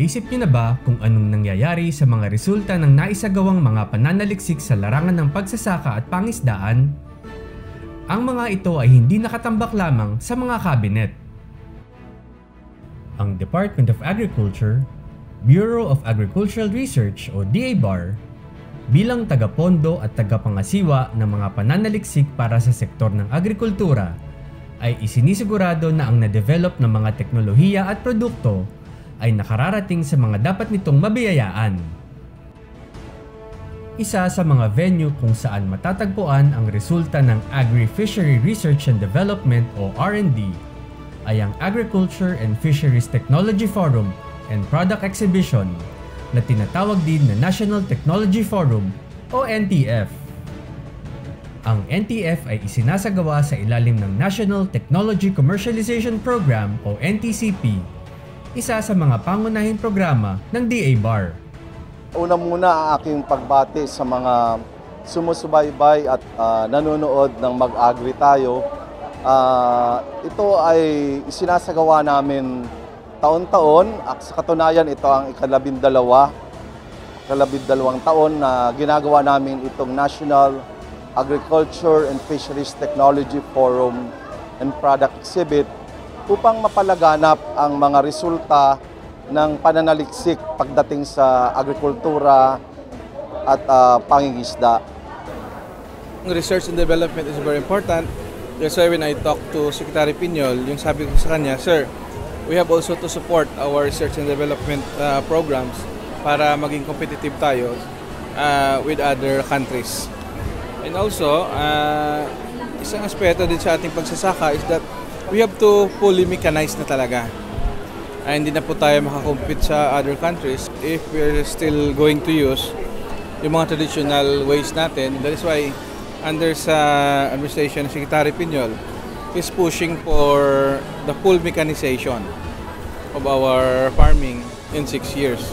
Naisip niyo na ba kung anong nangyayari sa mga resulta ng naisagawang mga pananaliksik sa larangan ng pagsasaka at pangisdaan? Ang mga ito ay hindi nakatambak lamang sa mga kabinet. Ang Department of Agriculture, Bureau of Agricultural Research o DABAR, bilang tagapondo at tagapangasiwa ng mga pananaliksik para sa sektor ng agrikultura, ay isinisigurado na ang na-develop ng mga teknolohiya at produkto ay nakararating sa mga dapat nitong mabiyayaan. Isa sa mga venue kung saan matatagpuan ang resulta ng Agri-Fishery Research and Development o R&D ay ang Agriculture and Fisheries Technology Forum and Product Exhibition na tinatawag din na National Technology Forum o NTF. Ang NTF ay isinasagawa sa ilalim ng National Technology Commercialization Program o NTCP, isa sa mga pangunahing programa ng DABAR. Una muna ang aking pagbati sa mga sumusubaybay at nanonood ng Mag-Agri Tayo. Ito ay isinasagawa namin taon-taon. Sa katunayan, ito ang ikalabindalawang taon na ginagawa namin itong National Agriculture and Fisheries Technology Forum and Product Exhibit upang mapalaganap ang mga resulta ng pananaliksik pagdating sa agrikultura at pangingisda. Research and development is very important. That's why when I talked to Secretary Piñol, yung sabi ko sa kanya, Sir, we have also to support our research and development programs para maging competitive tayo with other countries. And also, isang aspeto din sa ating pagsasaka is that we have to fully mechanize na talaga. Hindi na po tayo makakompete sa other countries if we're still going to use yung mga traditional ways natin. That is why under sa administration ni Secretary Piñol is pushing for the full mechanization of our farming in 6 years.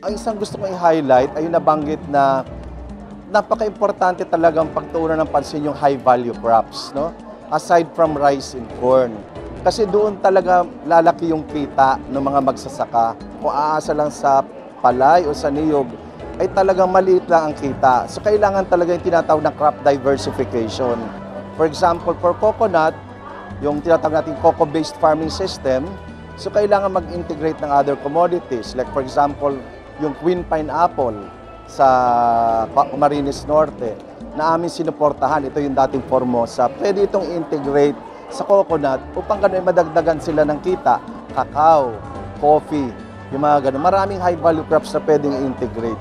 Ang isang gusto kong i-highlight ay yung nabanggit na napaka-importante talagang pagtuunan ng pansin yung high-value crops, no? Aside from rice and corn. Kasi doon talaga lalaki yung kita ng mga magsasaka. Kung aasa lang sa palay o sa niyog, ay talagang maliit lang ang kita. So kailangan talaga yung tinatawag na crop diversification. For example, for coconut, yung tinatawag natin coco-based farming system, so kailangan mag-integrate ng other commodities. Like for example, yung queen pineapple sa Camarines Norte na aming sinuportahan. Ito yung dating Formosa. Pwede itong integrate sa coconut upang gano'n madagdagan sila ng kita. Cacao, coffee, yung mga gano'n. Maraming high-value crops na pwedeng integrate.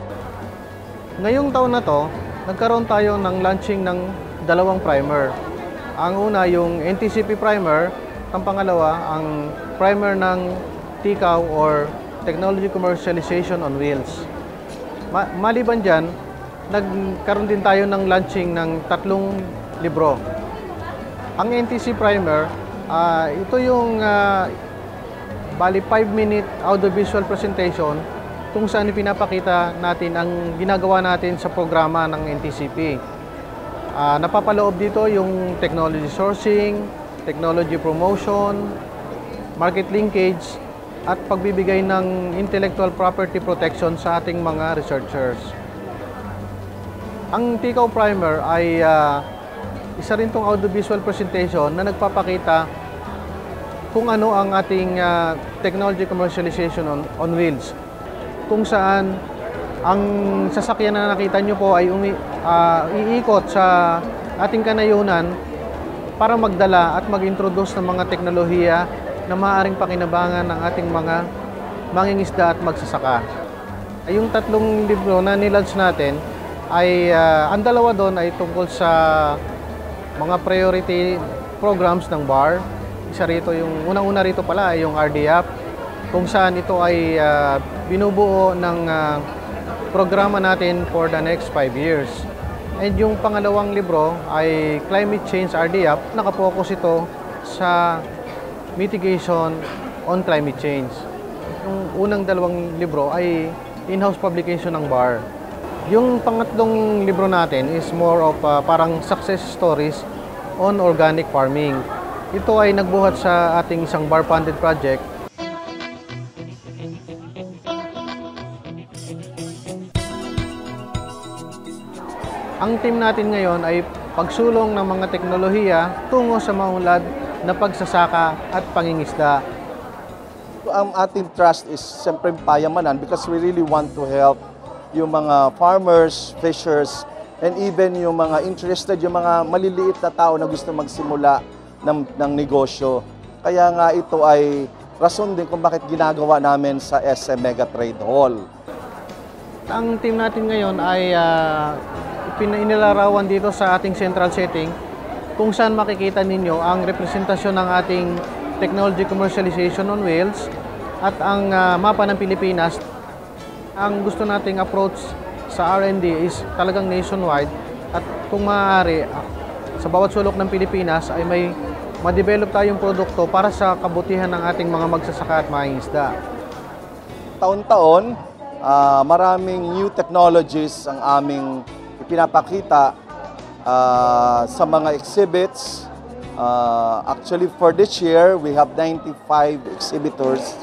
Ngayong taon na to, nagkaroon tayo ng launching ng dalawang primer. Ang una yung NTCP primer, ang pangalawa ang primer ng TICAO or Technology Commercialization on Wheels. Maliban dyan, nagkaroon din tayo ng launching ng 3 libro. Ang NTC Primer, ito yung bali 5-minute audiovisual presentation kung saan pinapakita natin ang ginagawa natin sa programa ng NTCP. Napapaloob dito yung technology sourcing, technology promotion, market linkage, at pagbibigay ng intellectual property protection sa ating mga researchers. Ang TICAO Primer ay isa rin itong audiovisual presentation na nagpapakita kung ano ang ating technology commercialization on wheels. Kung saan ang sasakyan na nakita nyo po ay iikot sa ating kanayunan para magdala at mag-introduce ng mga teknolohiya na maaaring pakinabangan ng ating mga mangingisda at magsasaka. Yung 3 libro na nilaunch natin ay ang dalawa doon ay tungkol sa mga priority programs ng BAR. Isa rito yung unang-una rito pala ay yung RDAP kung saan ito ay binubuo ng programa natin for the next 5 years. And yung pangalawang libro ay Climate Change RDAP. Nakapokus ito sa mitigation on climate change. Yung unang 2 libro ay in-house publication ng BAR. Yung pangatlong libro natin is more of parang success stories on organic farming. Ito ay nagbuhat sa ating isang bar-funded project. Ang team natin ngayon ay pagsulong ng mga teknolohiya tungo sa maunlad na pagsasaka at pangingisda. Ang ating trust is siyempre payamanan because we really want to help yung mga farmers, fishers, and even yung mga interested, yung mga maliliit na tao na gusto magsimula ng negosyo. Kaya nga ito ay rason din kung bakit ginagawa namin sa SM Mega Trade Hall. Ang team natin ngayon ay inilarawan dito sa ating central setting kung saan makikita ninyo ang representasyon ng ating technology commercialization on wheels at ang mapa ng Pilipinas. Ang gusto nating approach sa R&D is talagang nationwide at kung maaari sa bawat sulok ng Pilipinas ay may ma-develop tayong produkto para sa kabutihan ng ating mga magsasaka at mangingisda. Taon-taon, maraming new technologies ang aming ipinapakita sa mga exhibits. Actually, for this year, we have 95 exhibitors,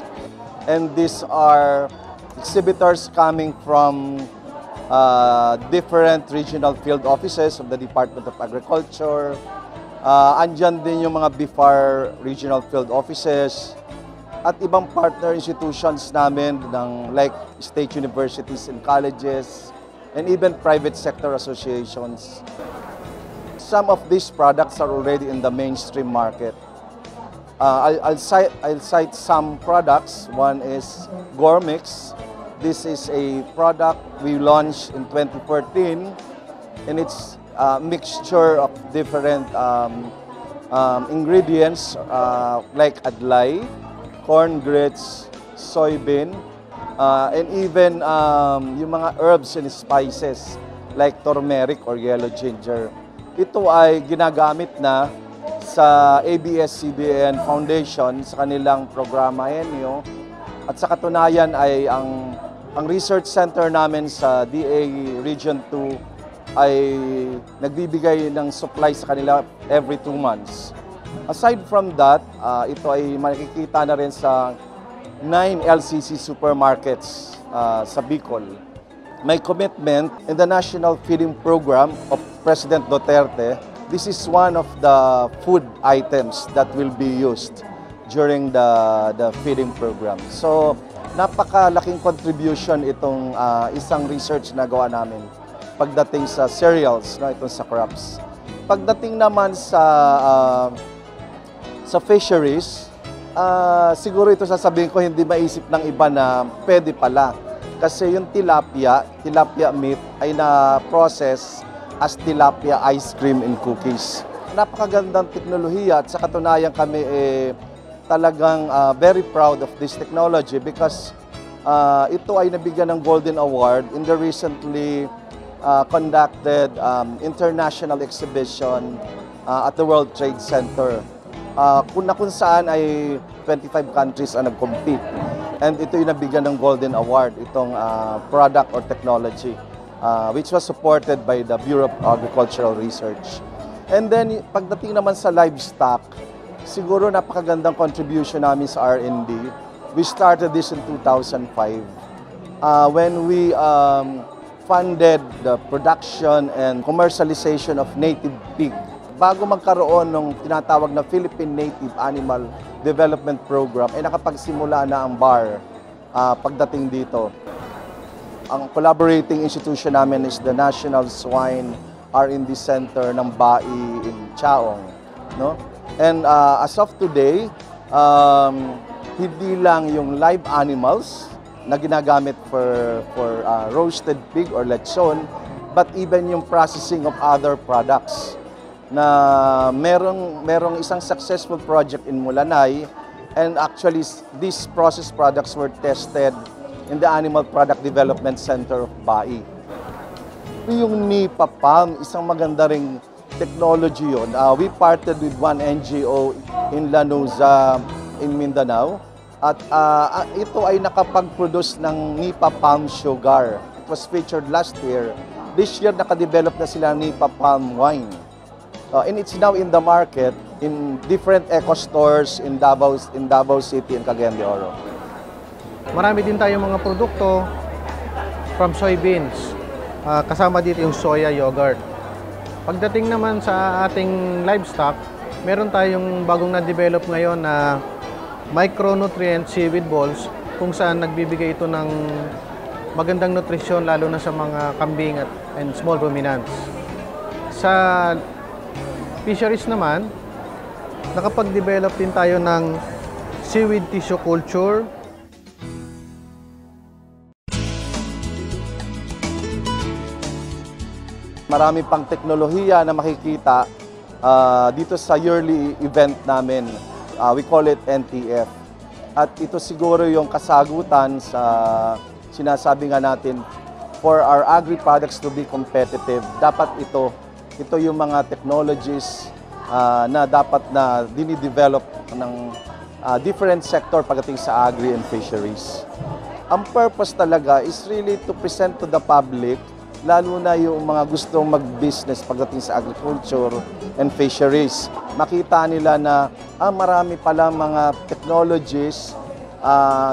and these are exhibitors coming from different regional field offices of the Department of Agriculture. Andyan din yung mga BIFAR regional field offices at ibang partner institutions namin like state universities and colleges, and even private sector associations. Some of these products are already in the mainstream market. I'll cite some products. One is Gormix. This is a product we launched in 2014, and it's a mixture of different ingredients like adlay, corn grits, soybean, and even yung mga herbs and spices like turmeric or yellow ginger. Ito ay ginagamit na sa ABS-CBN Foundation sa kanilang programa Henyo. At sa katunayan ay ang research center namin sa DA Region 2 ay nagbibigay ng supply sa kanila every 2 months. Aside from that, ito ay makikita na rin sa 9 LCC supermarkets sa Bicol. May commitment in the National Feeding Program of President Duterte. This is one of the food items that will be used during the feeding program. So, napakalaking contribution itong isang research na gawa namin pagdating sa cereals, no, itong sa crops. Pagdating naman sa fisheries, siguro ito sasabihin ko hindi maisip ng iba na pwede pala. Kasi yung tilapia meat ay na-process as tilapia ice cream and cookies. Napakagandang teknolohiya at sa katunayan kami talagang very proud of this technology because ito ay nabigyan ng Golden Award in the recently conducted international exhibition at the World Trade Center. Kung saan ay 25 countries ang nag-compete. And ito yung nabigyan ng Golden Award, itong product or technology, which was supported by the Bureau of Agricultural Research. And then, pagdating naman sa livestock, siguro napakagandang contribution namin sa R&D. We started this in 2005 when we funded the production and commercialization of native pig. Bago magkaroon ng tinatawag na Philippine Native Animal Development Program, ay nakapagsimula na ang BAR pagdating dito. Ang collaborating institution namin is the National Swine R&D Center ng BAI in Chaong. No? And as of today, hindi lang yung live animals na ginagamit for roasted pig or lechon, but even yung processing of other products. Na merong isang successful project in Mulanay, and actually these processed products were tested in the Animal Product Development Center of BAI. Yung NIPA Palm, isang maganda ring technology yun. We partnered with one NGO in Lanuza in Mindanao at ito ay nakapag-produce ng NIPA Palm Sugar. that was featured last year, this year nakadevelop na sila Nipa Palm Wine. And it's now in the market in different eco stores in Davao City and Cagayan de Oro. Marami din tayong mga produkto from soybeans. Kasama dito yung soya yogurt. Pagdating naman sa ating livestock, meron tayong bagong na-develop ngayon na micronutrient seaweed balls kung saan nagbibigay ito ng magandang nutrisyon lalo na sa mga kambing and small ruminants. Sa fisheries naman, nakapag-develop din tayo ng seaweed tissue culture. Marami pang teknolohiya na makikita dito sa yearly event namin. We call it NTF. At ito siguro yung kasagutan sa sinasabi nga natin, for our agri-products to be competitive, dapat ito yung mga technologies na dapat na dinidevelop ng different sector pagdating sa agri and fisheries. Ang purpose talaga is really to present to the public, lalo na yung mga gustong mag-business pagdating sa agriculture and fisheries. Makita nila na marami pala mga technologies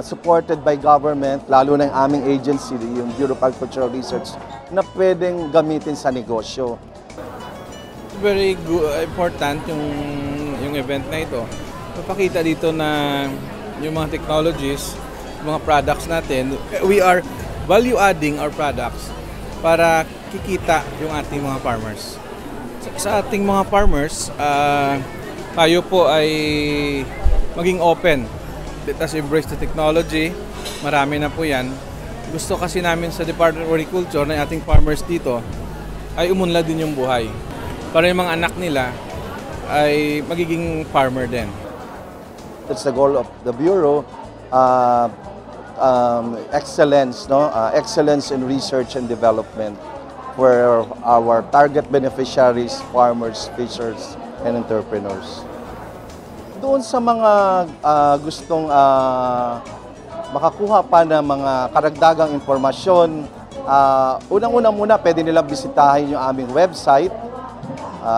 supported by government, lalo na yung aming agency, yung Bureau of Agricultural Research, na pwedeng gamitin sa negosyo. Very important yung event na ito. Papakita dito na yung mga technologies, yung mga products natin, we are value adding our products para kikita yung ating mga farmers. Sa ating mga farmers, tayo po ay maging open. Let us embrace the technology. Marami na po yan. Gusto kasi namin sa Department of Agriculture na ating farmers dito ay umunlad din yung buhay. Para yung mga anak nila ay magiging farmer din. That's the goal of the Bureau. Excellence, no? Excellence in research and development for our target beneficiaries, farmers, fishers, and entrepreneurs. Doon sa mga gustong makakuha pa ng mga karagdagang impormasyon, unang-una muna pwede nilang bisitahin yung aming website.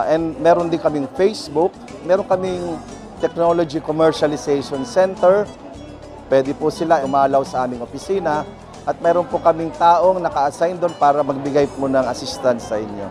And meron din kaming Facebook, meron kaming Technology Commercialization Center. Pwede po sila umalaw sa aming opisina at meron po kaming taong naka-assign doon para magbigay po ng assistance sa inyo.